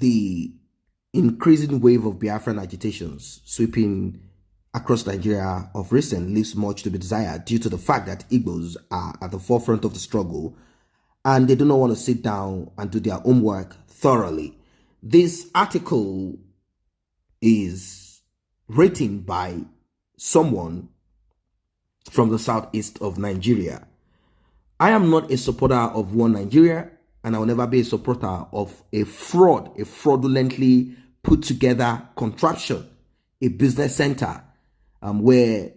the increasing wave of Biafran agitations sweeping across Nigeria of recent leaves much to be desired due to the fact that Igbos are at the forefront of the struggle and they do not want to sit down and do their homework thoroughly. This article is written by someone from the southeast of Nigeria. I am not a supporter of one Nigeria, and I will never be a supporter of a fraudulently put together contraption, a business center where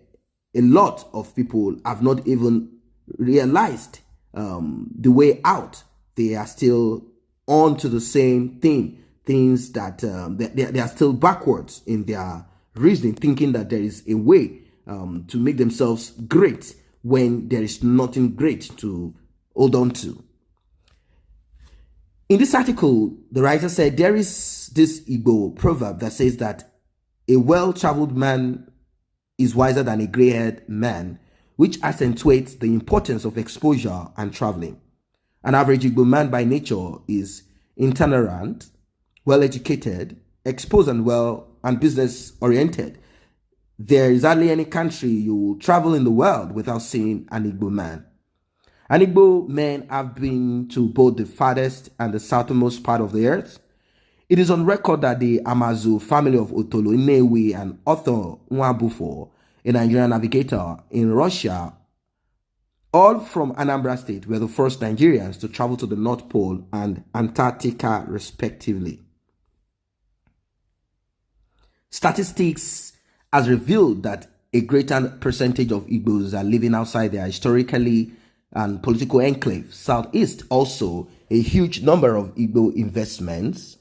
a lot of people have not even realized the way out. They are still on to the same things that they are still backwards in their reasoning, thinking that there is a way to make themselves great when there is nothing great to hold on to. In this article, the writer said there is this Igbo proverb that says that a well-traveled man is wiser than a gray-haired man, which accentuates the importance of exposure and traveling. An average Igbo man by nature is itinerant, well-educated, exposed and business-oriented. There is hardly any country you will travel in the world without seeing an Igbo man. And Igbo men have been to both the farthest and the southernmost part of the earth. It is on record that the Amazu family of Otolo, Inewi, and Otho Nwabufo, a Nigerian navigator in Russia, all from Anambra State, were the first Nigerians to travel to the North Pole and Antarctica, respectively. Statistics has revealed that a greater percentage of Igbos are living outside their historically and political enclave. Southeast, also, a huge number of Igbo investments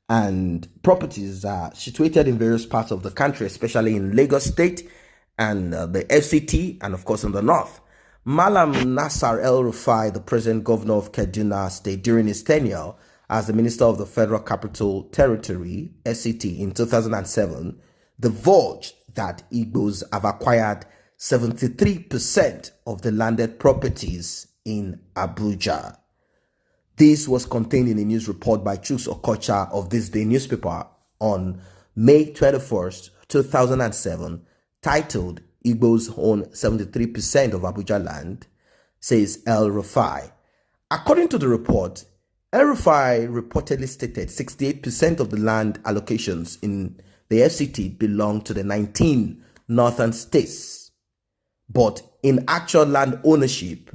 and properties are situated in various parts of the country, especially in Lagos State and the FCT, and of course in the north. Malam Nasser El-Rufai, the present governor of Kaduna State during his tenure as the Minister of the Federal Capital Territory, SCT, in 2007, divulged that Igbos have acquired 73% of the landed properties in Abuja. This was contained in a news report by Chuks Okocha of This Day newspaper on May 21st, 2007, titled Igbos own 73% of Abuja land, says El-Rufai. According to the report, El-Rufai reportedly stated 68% of the land allocations in the FCT belong to the 19 northern states. But in actual land ownership,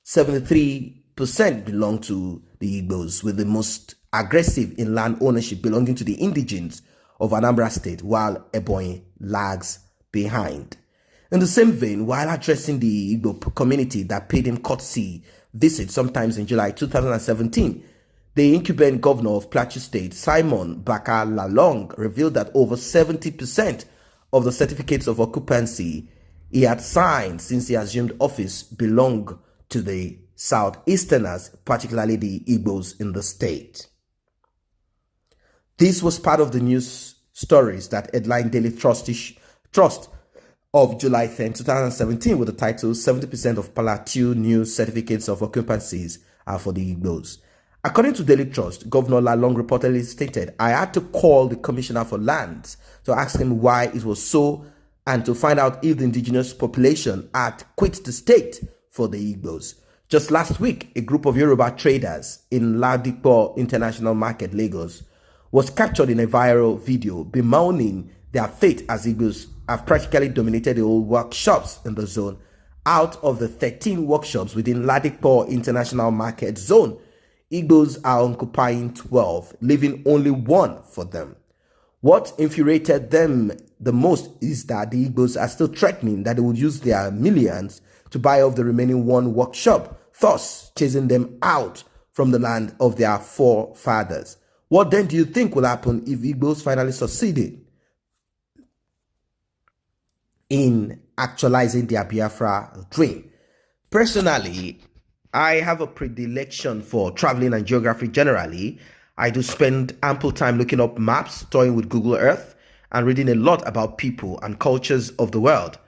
73% belong to the Igbos, with the most aggressive in land ownership belonging to the indigenes of Anambra State, while Ebonyi lags behind. In the same vein, while addressing the Igbo community that paid him courtesy visits sometimes in July 2017, the incumbent governor of Plateau State, Simon Baka Lalong, revealed that over 70% of the certificates of occupancy he had signed since he assumed office belong to the Southeasterners, particularly the Igbos in the state. This was part of the news stories that headlined Daily Trust of July 10, 2017, with the title 70% of Plateau new certificates of occupancies are for the Igbos. According to Daily Trust, Governor Lalong reportedly stated, I had to call the Commissioner for Lands to ask him why it was so and to find out if the indigenous population had quit the state for the Igbos. Just last week, a group of Yoruba traders in Ladipo International Market, Lagos, was captured in a viral video bemoaning their fate as Igbos have practically dominated the old workshops in the zone. Out of the 13 workshops within Ladipo International Market zone, Igbos are occupying 12, leaving only one for them. What infuriated them the most is that the Igbos are still threatening that they would use their millions to buy off the remaining one workshop, thus chasing them out from the land of their forefathers. What then do you think will happen if Igbos finally succeeded in actualizing their Biafra dream? Personally, I have a predilection for traveling and geography generally. I do spend ample time looking up maps, toying with Google Earth, and reading a lot about people and cultures of the world.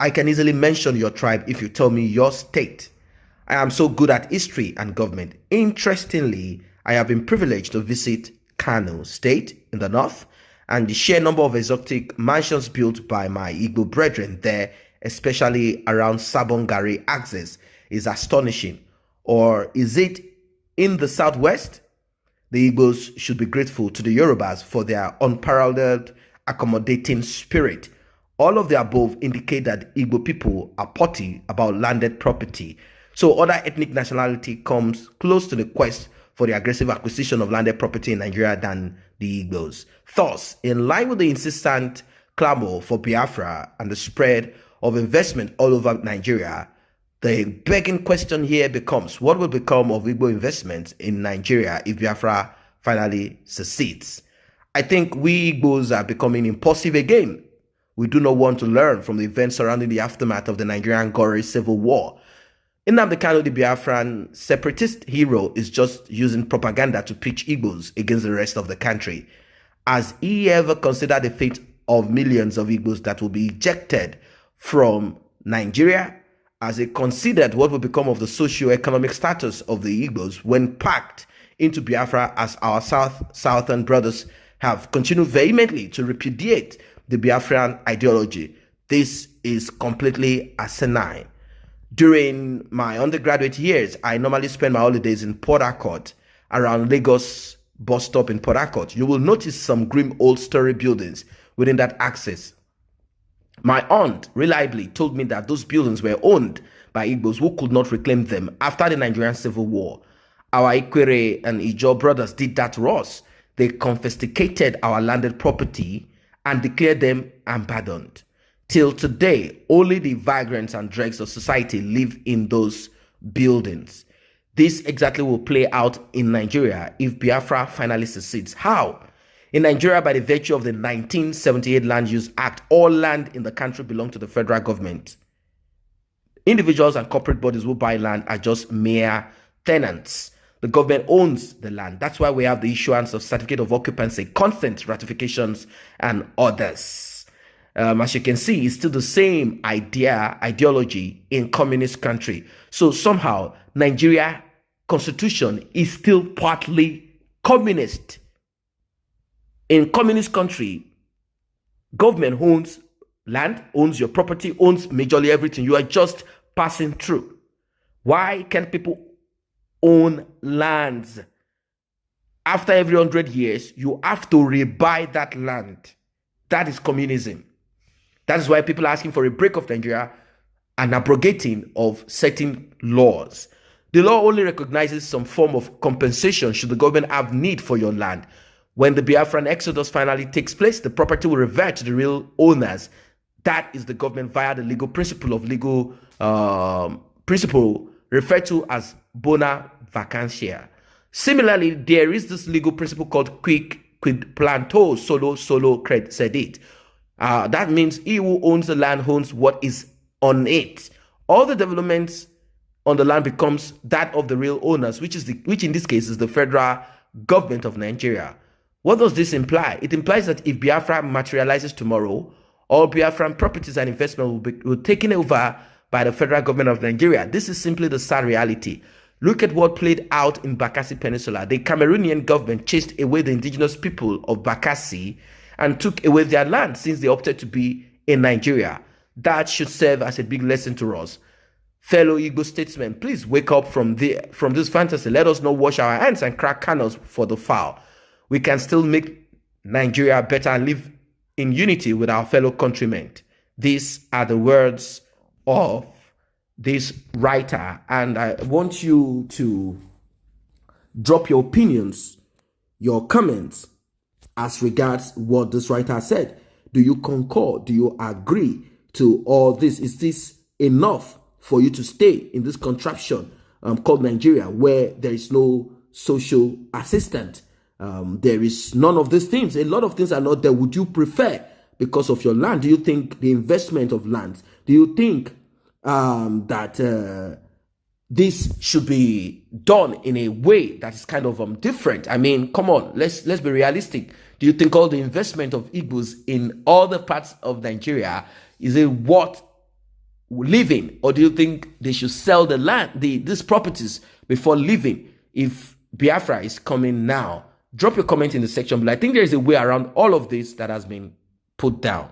I can easily mention your tribe if you tell me your state. I am so good at history and government. Interestingly, I have been privileged to visit Kano State in the north, and the sheer number of exotic mansions built by my Igbo brethren there, especially around Sabongari axis, is astonishing. Or is it in the southwest? The Igbos should be grateful to the Yorubas for their unparalleled accommodating spirit. All of the above indicate that Igbo people are potty about landed property. So other ethnic nationality comes close to the quest for the aggressive acquisition of landed property in Nigeria than the Igbos. Thus, in line with the insistent clamor for Biafra and the spread of investment all over Nigeria, the begging question here becomes, what will become of Igbo investments in Nigeria if Biafra finally succeeds? I think we Igbos are becoming impulsive again. We do not want to learn from the events surrounding the aftermath of the Nigerian Gory Civil War. Nnamdi Kanu, the Biafran separatist hero, is just using propaganda to pitch Igbos against the rest of the country. Has he ever considered the fate of millions of Igbos that will be ejected from Nigeria? Has he considered what will become of the socio-economic status of the Igbos when packed into Biafra, as our southern brothers have continued vehemently to repudiate the Biafran ideology? This is completely asinine. During my undergraduate years, I normally spend my holidays in Port Harcourt, around Lagos bus stop in Port Harcourt. You will notice some grim old story buildings within that axis. My aunt reliably told me that those buildings were owned by Igbos who could not reclaim them after the Nigerian Civil War. Our Ikwere and Ijo brothers did that to us. They confiscated our landed property and declared them abandoned. Till today, only the vagrants and dregs of society live in those buildings. This exactly will play out in Nigeria if Biafra finally succeeds. How? In Nigeria, by the virtue of the 1978 Land Use Act, all land in the country belongs to the federal government. Individuals and corporate bodies who buy land are just mere tenants. The government owns the land. That's why we have the issuance of certificate of occupancy, consent ratifications, and others. As you can see, it's still the same ideology in communist country. So somehow, Nigeria constitution is still partly communist. In communist country, government owns land, owns your property, owns majorly everything. You are just passing through. Why can't people own lands? After every 100 years, you have to rebuy that land. That is communism. That is why people are asking for a break of Nigeria and abrogating of certain laws. The law only recognizes some form of compensation should the government have need for your land. When the Biafran exodus finally takes place, the property will revert to the real owners. That is the government via the legal principle of principle referred to as bona vacantia. Similarly, there is this legal principle called quid planto solo cred sedit. That means he who owns the land owns what is on it. All the developments on the land becomes that of the real owners, which in this case is the federal government of Nigeria. What does this imply? It implies that if Biafra materializes tomorrow, all Biafran properties and investment will be taken over by the federal government of Nigeria. This is simply the sad reality. Look at what played out in Bakassi Peninsula. The Cameroonian government chased away the indigenous people of Bakassi and took away their land since they opted to be in Nigeria. That should serve as a big lesson to us. Fellow Igbo statesmen, please wake up from this fantasy. Let us not wash our hands and crack cannons for the foul. We can still make Nigeria better and live in unity with our fellow countrymen. These are the words of this writer, and I want you to drop your opinions, your comments as regards what this writer said. Do you concur? Do you agree to all this? Is this enough for you to stay in this contraption called Nigeria, where there is no social assistant? There is none of these things. A lot of things are not there. Would you prefer, because of your land, do you think the investment of lands, do you think that this should be done in a way that is kind of different? I mean, come on, let's be realistic. Do you think all the investment of Igbos in all the parts of Nigeria is it worth living, or do you think they should sell the land, these properties before living? If Biafra is coming now, Drop your comment in the section below. I think there is a way around all of this that has been put down.